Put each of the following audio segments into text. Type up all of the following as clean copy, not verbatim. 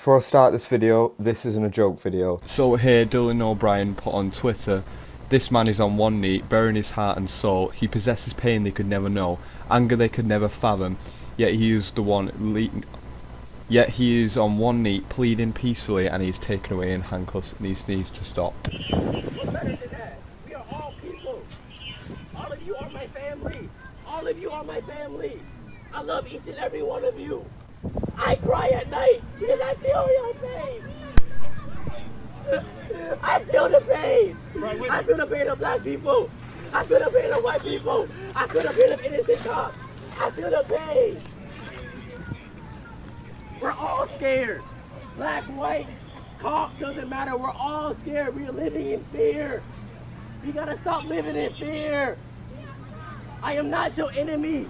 Before I start this video, this isn't a joke video. So here, Dylan O'Brien put on Twitter, "This man is on one knee, bearing his heart and soul. He possesses pain they could never know, anger they could never fathom, yet he is on one knee, pleading peacefully, and he is taken away in handcuffs, and these needs to stop." What's better than that? We are all people. All of you are my family. All of you are my family. I love each and every one of you. I cry at night because I feel your pain. I feel the pain. I feel the pain of black people. I feel the pain of white people. I feel the pain of innocent cops. I feel the pain. We're all scared. Black, white, cop, doesn't matter. We're all scared. We're living in fear. You gotta stop living in fear. I am not your enemy.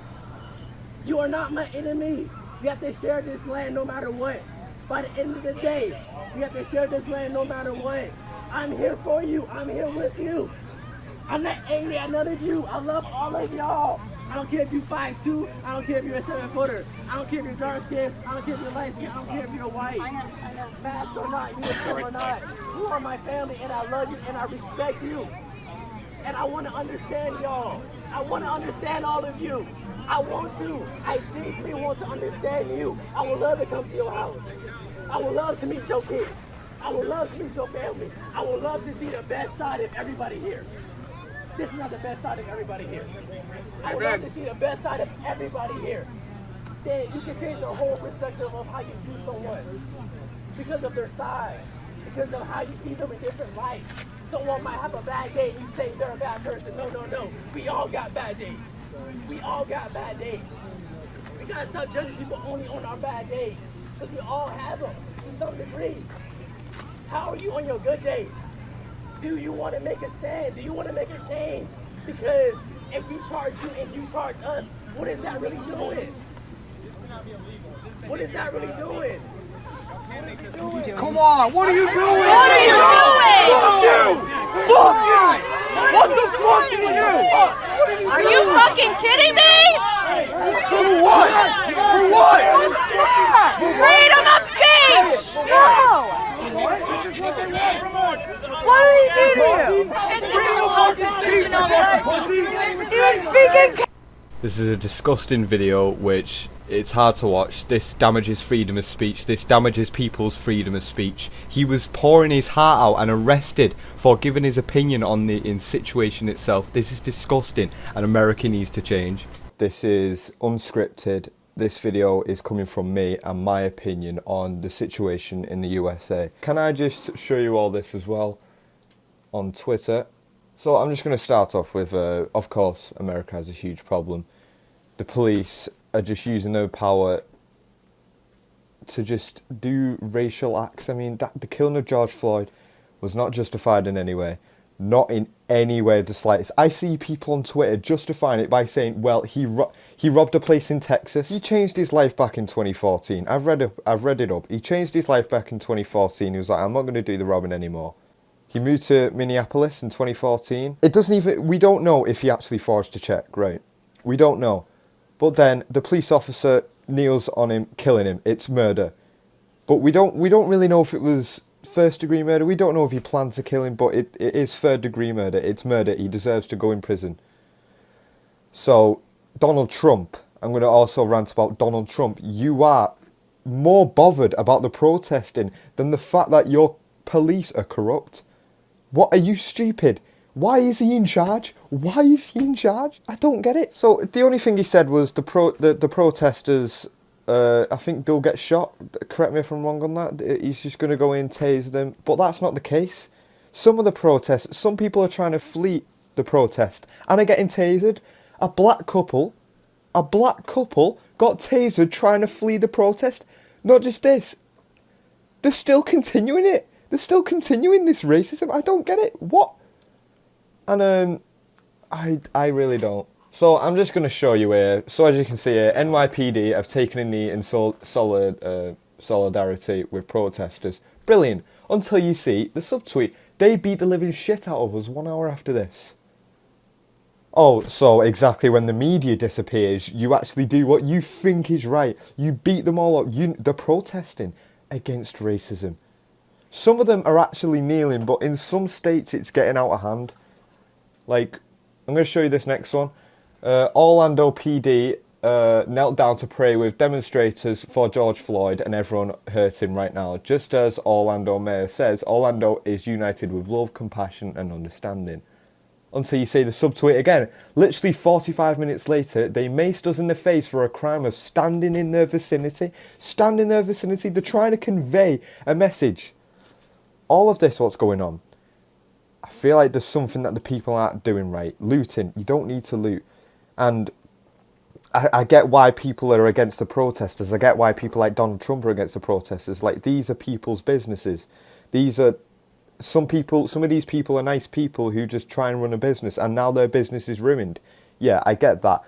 You are not my enemy. We have to share this land no matter what. By the end of the day, we have to share this land no matter what. I'm here for you. I'm here with you. I'm not angry at none of you. I love all of y'all. I don't care if you're 5'2". I don't care if you're a 7-footer. I don't care if you're dark skinned. I don't care if you're light skinned. I don't care if you're white. I know. Mask or not, uniform or not. You are my family and I love you and I respect you. And I want to understand y'all. I want to understand all of you. I want to. I deeply want to understand you. I would love to come to your house. I would love to meet your kids. I would love to meet your family. I would love to see the best side of everybody here. This is not the best side of everybody here. I would love to see the best side of everybody here. Then you can change the whole perspective of how you view someone. Because of their size. Because of how you see them in different lights. Someone might have a bad day and you say they're a bad person. No. We all got bad days. We all got bad days. We gotta stop judging people only on our bad days. Because we all have them to some degree. How are you on your good days? Do you want to make a stand? Do you want to make a change? Because if we charge you and you charge us, what is that really doing? What is that really doing? Come on, what are you doing? What are you doing? Fuck you! Fuck you! What the fuck do you do? Are you fucking kidding me? For what? For what? Freedom of speech! No! What are you doing? This is unconstitutional. He was speaking. This is a disgusting video which it's hard to watch. This damages freedom of speech. This damages people's freedom of speech. He was pouring his heart out and arrested for giving his opinion on the situation itself. This is disgusting and America needs to change. This is unscripted. This video is coming from me and my opinion on the situation in the USA. Can I just show you all this as well on Twitter? So I'm just going to start off with, of course, America has a huge problem. The police are just using their power to just do racial acts. I mean, the killing of George Floyd was not justified in any way. Not in any way the slightest. I see people on Twitter justifying it by saying, well, he robbed a place in Texas. He changed his life back in 2014. I've read it up. He changed his life back in 2014. He was like, I'm not going to do the robbing anymore. He moved to Minneapolis in 2014. We don't know if he actually forged a check, right? We don't know. But then the police officer kneels on him, killing him. It's murder. But we don't really know if it was first-degree murder. We don't know if he planned to kill him, but it is third-degree murder. It's murder. He deserves to go in prison. So, Donald Trump, I'm going to also rant about Donald Trump. You are more bothered about the protesting than the fact that your police are corrupt. What, are you stupid? Why is he in charge? Why is he in charge? I don't get it. So the only thing he said was the protesters, I think they'll get shot. Correct me if I'm wrong on that. He's just going to go in, tase them. But that's not the case. Some of the protests, some people are trying to flee the protest and are getting tasered. A black couple got tasered trying to flee the protest. Not just this. They're still continuing it. They're still continuing this racism. I don't get it. What? And I really don't. So I'm just going to show you here. So as you can see here, NYPD have taken a knee in solidarity with protesters. Brilliant. Until you see the subtweet. They beat the living shit out of us 1 hour after this. Oh, so exactly when the media disappears, you actually do what you think is right. You beat them all up. They're protesting. against racism. Some of them are actually kneeling, but in some states it's getting out of hand. Like, I'm going to show you this next one. Orlando PD knelt down to pray with demonstrators for George Floyd and everyone hurting right now. Just as Orlando Mayor says, Orlando is united with love, compassion and understanding. Until you see the subtweet again. Literally 45 minutes later, they maced us in the face for a crime of standing in their vicinity. Standing in their vicinity. They're trying to convey a message. All of this, what's going on? I feel like there's something that the people aren't doing right. Looting. You don't need to loot. And I get why people are against the protesters. I get why people like Donald Trump are against the protesters. Like, these are people's businesses. These are... Some of these people are nice people who just try and run a business, and now their business is ruined. Yeah, I get that.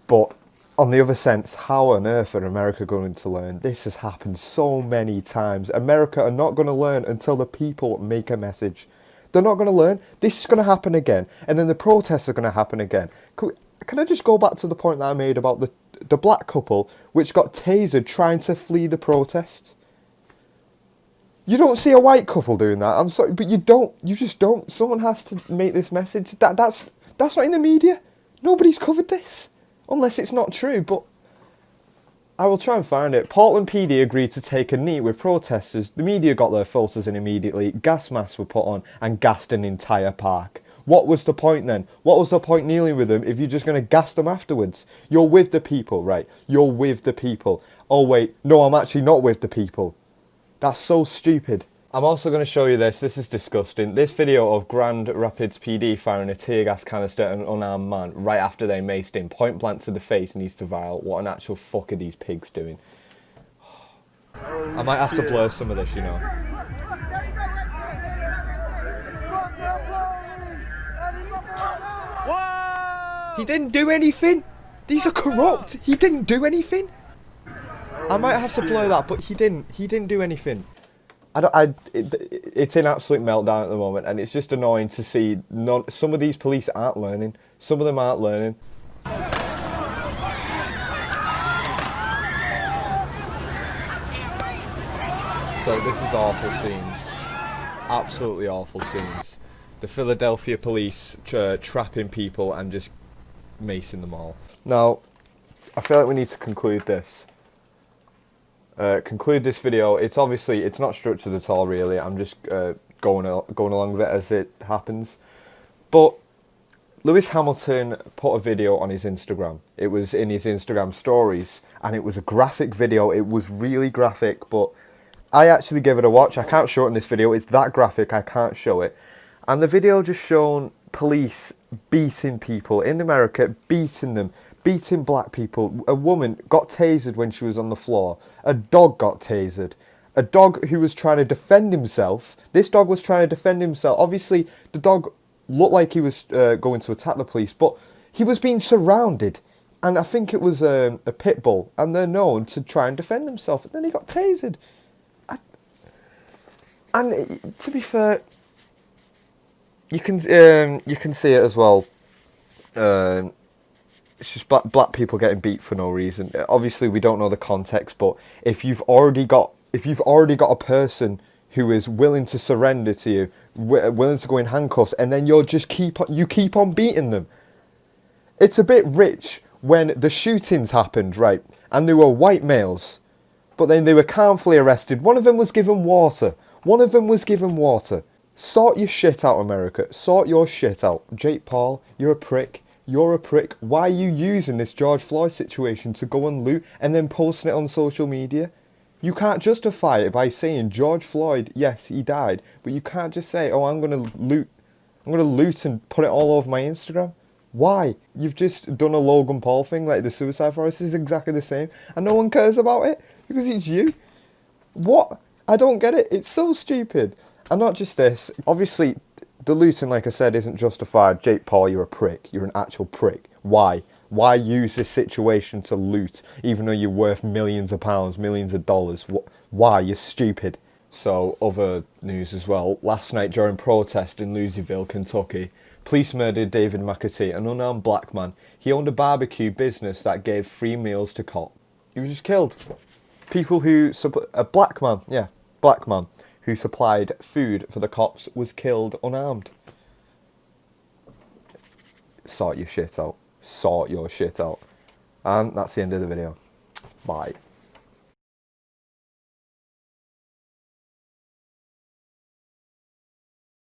But on the other sense, how on earth are America going to learn? This has happened so many times. America are not going to learn until the people make a message. They're not going to learn. This is going to happen again. And then the protests are going to happen again. Can I just go back to the point that I made about the black couple which got tasered trying to flee the protests? You don't see a white couple doing that. I'm sorry, but you don't. You just don't. Someone has to make this message. That's not in the media. Nobody's covered this. Unless it's not true, but I will try and find it. Portland PD agreed to take a knee with protesters. The media got their filters in immediately. Gas masks were put on and gassed an entire park. What was the point then? What was the point kneeling with them if you're just going to gas them afterwards? You're with the people, right? You're with the people. Oh wait, no, I'm actually not with the people. That's so stupid. I'm also going to show you this. This is disgusting. This video of Grand Rapids PD firing a tear gas canister at an unarmed man right after they maced him point blank to the face needs to viral. What an actual fuck are these pigs doing? I might have to blur some of this, you know. He didn't do anything. These are corrupt. He didn't do anything. I might have to blur that, but he didn't do anything. It's in absolute meltdown at the moment, and it's just annoying to see some of these police aren't learning. Some of them aren't learning. So this is awful scenes. Absolutely awful scenes. The Philadelphia police trapping people and just macing them all. Now, I feel like we need to conclude this. Conclude this video. It's not structured at all, really. I'm just going along with it as it happens. But Lewis Hamilton put a video on his Instagram. It was in his Instagram stories, and it was a graphic video. It was really graphic, but I actually gave it a watch. I can't show it in this video. It's that graphic. I can't show it. And the video just shown police beating people in America, beating them. Beating black people. A woman got tasered when she was on the floor. A dog got tasered. A dog who was trying to defend himself. This dog was trying to defend himself. Obviously, the dog looked like he was going to attack the police, but he was being surrounded. And I think it was a pit bull. And they're known to try and defend themselves. And then he got tasered. And to be fair, you can see it as well. It's just black people getting beat for no reason. Obviously, we don't know the context, but if you've already got a person who is willing to surrender to you, willing to go in handcuffs, and then you keep on beating them. It's a bit rich when the shootings happened, right? And they were white males, but then they were calmly arrested. One of them was given water. Sort your shit out, America. Sort your shit out. Jake Paul, you're a prick. You're a prick. Why are you using this George Floyd situation to go and loot and then posting it on social media? You can't justify it by saying George Floyd, yes, he died, but you can't just say, oh, I'm going to loot and put it all over my Instagram. Why? You've just done a Logan Paul thing, like the Suicide Forest is exactly the same, and no one cares about it because it's you. What? I don't get it. It's so stupid. And not just this. Obviously, the looting, like I said, isn't justified. Jake Paul, you're a prick. You're an actual prick. Why? Why use this situation to loot, even though you're worth millions of pounds, millions of dollars? Why? You're stupid. So, other news as well. Last night during protest in Louisville, Kentucky, police murdered David McAtee, an unarmed black man. He owned a barbecue business that gave free meals to cops. He was just killed. People who a black man, yeah, black man who supplied food for the cops was killed unarmed. Sort your shit out. Sort your shit out. And that's the end of the video. Bye.